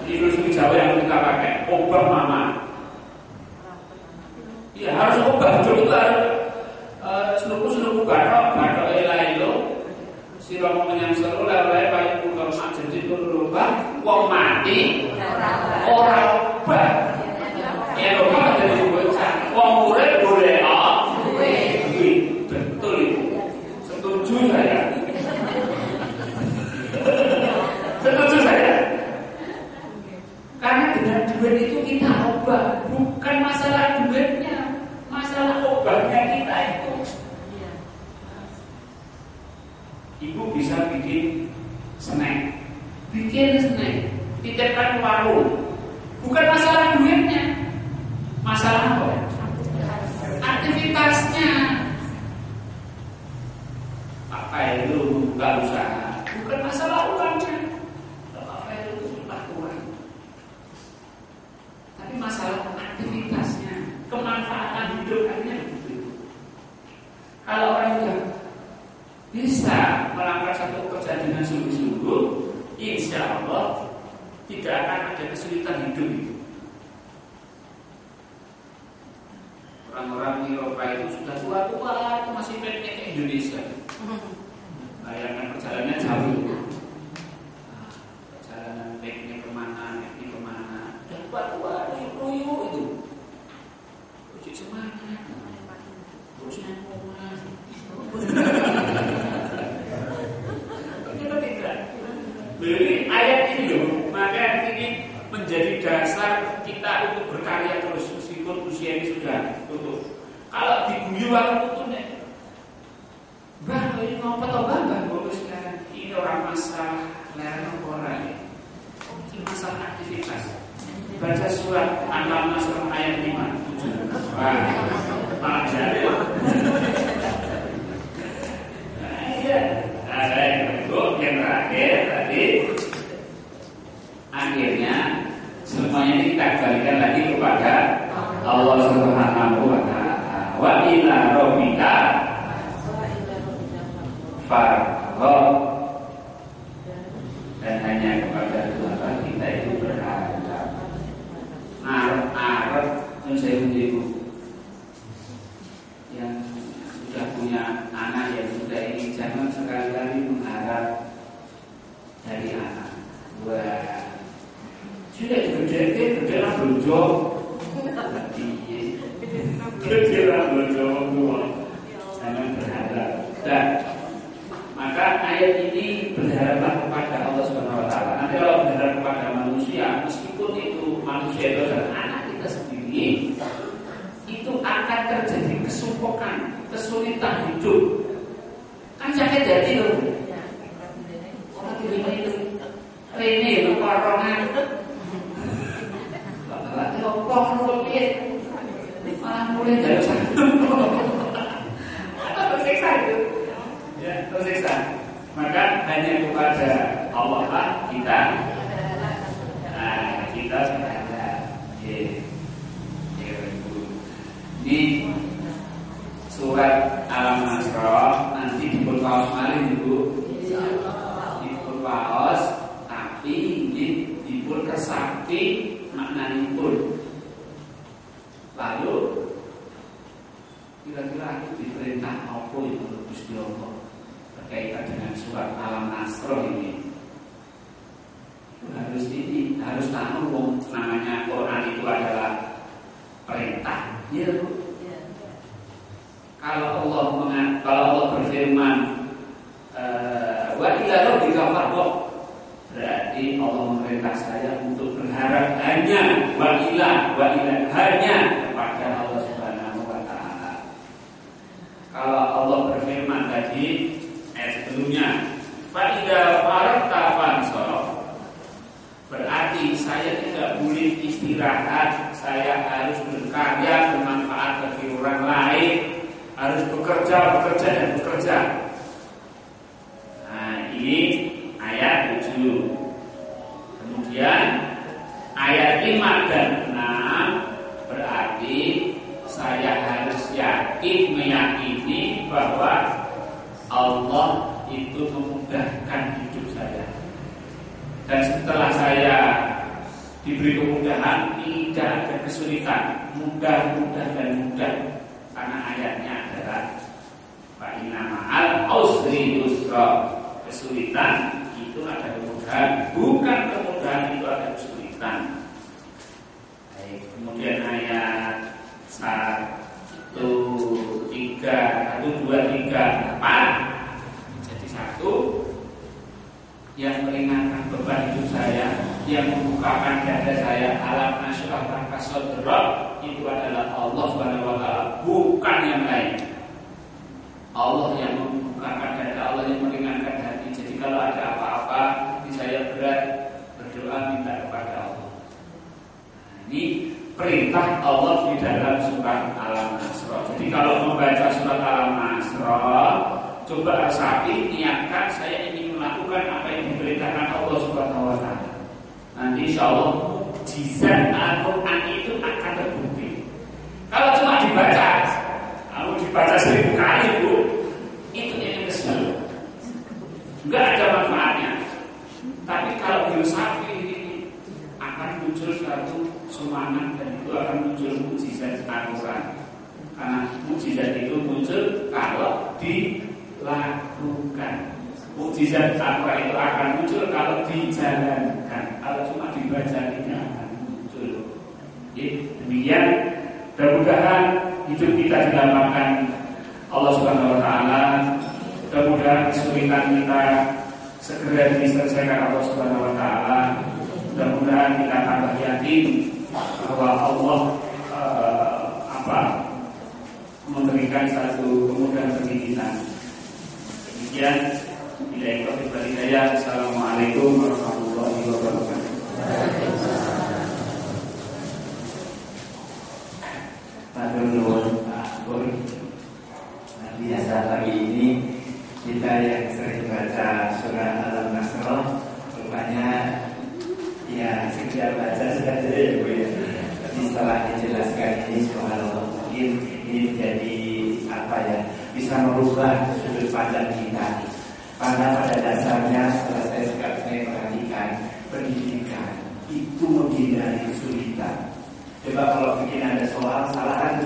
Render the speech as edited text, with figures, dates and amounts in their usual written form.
filosofi Jawa yang kita pakai, obah mama. Ya harus obah, betul itu harus seluruh batok lain lo. Sira menyang seru lele payu kula majedi kulo wong mati ora obah. Ya obah dadi wong urip golek duit. Betul itu. Setuju saya. Setuju saya. Karena dengan duit itu kita obah, bukan masalah duitnya, masalah obahnya kita itu. Ibu bisa bikin snack, titipkan warung, bukan masalah duitnya, masalah apa? Aktivitasnya. Apa itu buka usaha, bukan masalah uangnya. Apa itu uang, tapi masalah aktivitasnya, kemanfaatan hidupnya. Kalau orang yang bisa melakukan satu pekerjaan dengan sungguh-sungguh, insya Allah tidak akan ada kesulitan hidup itu. Orang-orang di Eropa itu sudah tua-tua itu masih pengen ke Indonesia. Bayangkan perjalanannya jauh. Perjalanan piknik kemana, udah tua-tua, ruyu itu. Uji semangat, uji semangat. Jadi ayat ini loh, maka ini menjadi dasar kita untuk berkarya terus meskipun usia ini sudah tutup. Kalau diguyu orang itu nih, bang ini ngapa tau bang bagus sekarang ini orang masalah lereng orang ini, masalah aktivitas. Baca surat An-Nasr ayat 5-7. Wah, malah jadi. Yang terakhir tadi akhirnya semuanya ini kita kembalikan lagi kepada Allah Subhanahu wa ta'ala. Wa ila rabbika farghab, dan hanya kepada Tuhan kita itu berharap. Arep saya ibu yang sudah punya anak yang sudah ini, jangan sekali-kali mengharap dari anak. Wah, sudah gede lah bojo. Gede lah bojo tua. Jangan berharap. Dan maka ayat ini berharaplah kepada Allah Subhanahu wa ta'ala. Nanti kalau berharap kepada manusia, meskipun itu manusia itu adalah anak kita sendiri, itu akan terjadi kesumpokan, kesulitan hidup. Kan sakit hati loh. Orang terima itu Rene loh korongan. Bapak opo nurut malah mulai dari satu. Tersiksa itu. Ya, tersiksa. Maka hanya kepada Allah lah kita. Nah, kita sudah ada. Ini surat Al-Nasr nanti dipun paus malih Ibu. Dipun paus tapi ini dipun resapi maknanipun. Lalu kira-kira itu diperintah apa yang menurut Gusti Allah berkaitan dengan surat Al-Nasr ini. Harus tahu namanya Quran itu adalah perintah. Ya, Bu. Kalau Allah berfirman wa ila rabbika farghab, berarti Allah memerintah saya untuk berharap hanya hanya kepada Allah Subhanahu wa ta'ala. Kalau Allah berfirman tadi ayat sebelumnya, fa idza faragta fansab, berarti saya tidak boleh istirahat, saya harus berkarya bermanfaat bagi orang lain, harus bekerja. Nah, ini ayat 7. Kemudian ayat 5 dan 6 berarti saya harus meyakini bahwa Allah itu memudahkan hidup saya. Dan setelah saya diberi kemudahan, tidak ada kesulitan, mudah dan mudah. Karena ayatnya adalah fa inna ma'al usri yusra. Kesulitan itu ada kemudahan, bukan kemudahan itu ada kesulitan. Baik, kemudian ayat 1, 2, 3, 8. Jadi 1, yang meringankan beban hidup saya, yang membukakan dada saya, alam nasyrah laka sadrak, itu adalah Allah Subhanahu wa taala, bukan yang lain. Allah yang membukakan dada, Allah yang meringankan hati. Jadi kalau ada apa-apa di saya berat, berdoa minta kepada Allah. Nah, ini perintah Allah di dalam surat Al-Nasr. Jadi kalau membaca surat Al-Nasr, coba resapi, niatkan saya ingin melakukan apa yang diperintahkan Allah Subhanahu wa taala. Nanti insyaallah mukjizat Al-Qur'an itu akan terbukti. Kalau cuma dibaca, kalau dibaca 1000 kali, Bu, itu yang kesal. Enggak ada manfaatnya. Tapi kalau diresapi akan muncul satu semangat dan itu akan muncul mukjizat Al-Qur'an. Karena mukjizat itu muncul kalau dilakukan. Mukjizat Al-Qur'an itu akan muncul kalau dijalankan. Kalau cuma dibaca tidak akan muncul. Jadi demikian, mudah-mudahan hidup kita dilapangkan Allah Subhanahu wa taala. Mudah-mudahan kesulitan kita segera diselesaikan Allah Subhanahu wa taala. Mudah-mudahan kita tambah yakin bahwa Allah memberikan satu kemudahan bagi kita. Demikian, bila itu dari saya. Assalamualaikum warahmatullahi wabarakatuh. Biasa pagi ini kita yang sering baca surat Al-Nasr, rupanya ya sekedar baca saja ya Bu ya. Tapi setelah dijelaskan ini, subhanallah, mungkin ini menjadi apa ya, bisa merubah sudut pandang kita. Karena pada dasarnya setelah saya perhatikan, pendidikan itu menghindari kesulitan. Coba kalau bikin ada soal, salah kan